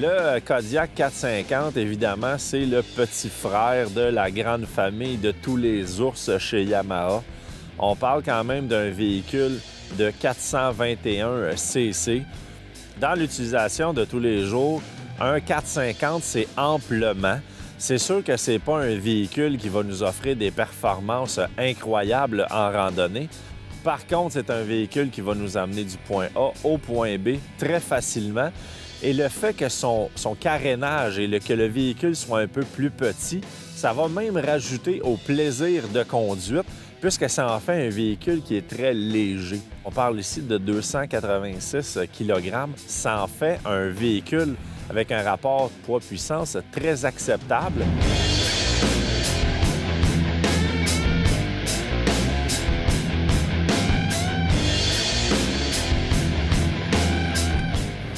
Le Kodiaq 450, évidemment, c'est le petit frère de la grande famille de tous les ours chez Yamaha. On parle quand même d'un véhicule de 421 cc. Dans l'utilisation de tous les jours, un 450, c'est amplement. C'est sûr que ce n'est pas un véhicule qui va nous offrir des performances incroyables en randonnée. Par contre, c'est un véhicule qui va nous amener du point A au point B très facilement. Et le fait que son carénage et que le véhicule soit un peu plus petit, ça va même rajouter au plaisir de conduite, puisque ça en fait un véhicule qui est très léger. On parle ici de 286 kg. Ça en fait un véhicule avec un rapport poids-puissance très acceptable.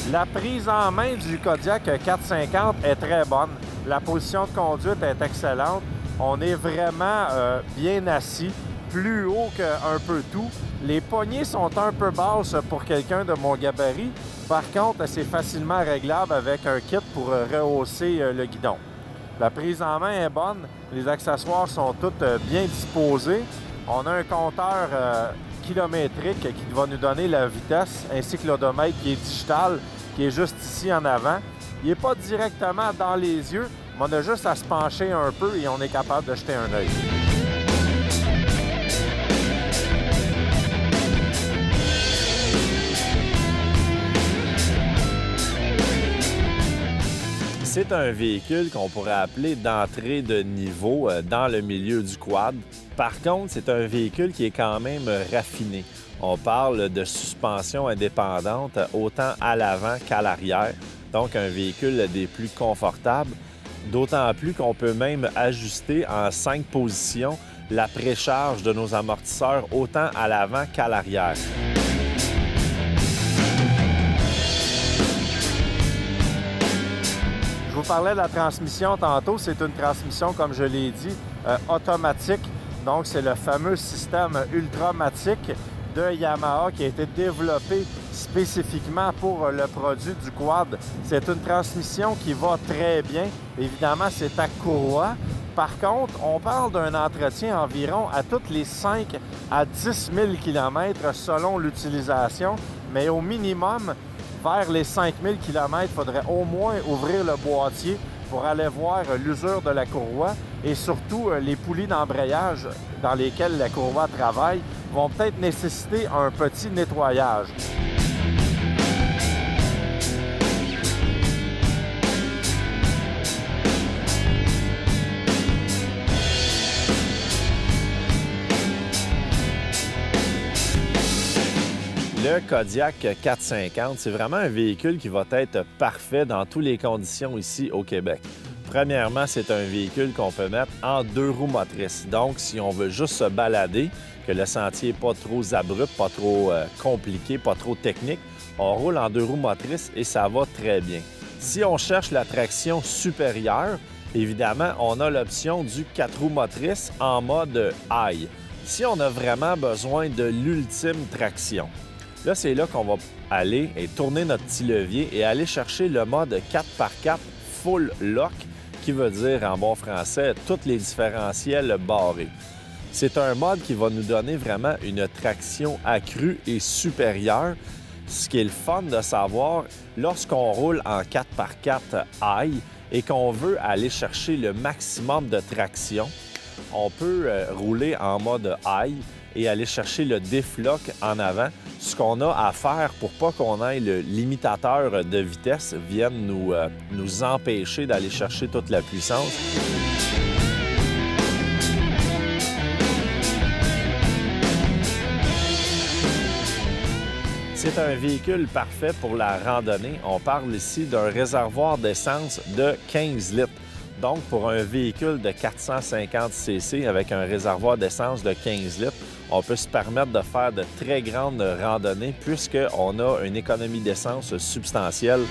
La prise en main du Kodiaq 450 est très bonne. La position de conduite est excellente. On est vraiment bien assis, plus haut qu'un peu tout. Les poignées sont un peu basses pour quelqu'un de mon gabarit. Par contre, c'est facilement réglable avec un kit pour rehausser le guidon. La prise en main est bonne. Les accessoires sont tous bien disposés. On a un compteur kilométrique qui va nous donner la vitesse ainsi que l'odomètre qui est digital, qui est juste ici en avant. Il n'est pas directement dans les yeux, mais on a juste à se pencher un peu et on est capable de jeter un œil. C'est un véhicule qu'on pourrait appeler d'entrée de niveau dans le milieu du quad. Par contre, c'est un véhicule qui est quand même raffiné. On parle de suspension indépendante autant à l'avant qu'à l'arrière. Donc, un véhicule des plus confortables. D'autant plus qu'on peut même ajuster en 5 positions la précharge de nos amortisseurs autant à l'avant qu'à l'arrière. Je vous parlais de la transmission tantôt. C'est une transmission, comme je l'ai dit, automatique. Donc, c'est le fameux système Ultramatic de Yamaha qui a été développé spécifiquement pour le produit du quad. C'est une transmission qui va très bien. Évidemment, c'est à courroie. Par contre, on parle d'un entretien environ à toutes les 5 à 10 000 km selon l'utilisation, mais au minimum, vers les 5 000 km, il faudrait au moins ouvrir le boîtier pour aller voir l'usure de la courroie et surtout les poulies d'embrayage dans lesquelles la courroie travaille vont peut-être nécessiter un petit nettoyage. Le Kodiaq 450, c'est vraiment un véhicule qui va être parfait dans toutes les conditions ici au Québec. Premièrement, c'est un véhicule qu'on peut mettre en 2 roues motrices. Donc, si on veut juste se balader, que le sentier n'est pas trop abrupt, pas trop compliqué, pas trop technique, on roule en 2 roues motrices et ça va très bien. Si on cherche la traction supérieure, évidemment, on a l'option du 4 roues motrices en mode high. Si on a vraiment besoin de l'ultime traction, là, c'est là qu'on va aller et tourner notre petit levier et aller chercher le mode 4x4 Full Lock, qui veut dire en bon français tous les différentiels barrés. C'est un mode qui va nous donner vraiment une traction accrue et supérieure. Ce qui est le fun de savoir, lorsqu'on roule en 4x4 high et qu'on veut aller chercher le maximum de traction, on peut rouler en mode high et aller chercher le diff lock en avant. Ce qu'on a à faire pour pas qu'on ait le limitateur de vitesse vienne nous empêcher d'aller chercher toute la puissance. C'est un véhicule parfait pour la randonnée. On parle ici d'un réservoir d'essence de 15 litres. Donc, pour un véhicule de 450 cc avec un réservoir d'essence de 15 litres, on peut se permettre de faire de très grandes randonnées puisqu'on a une économie d'essence substantielle.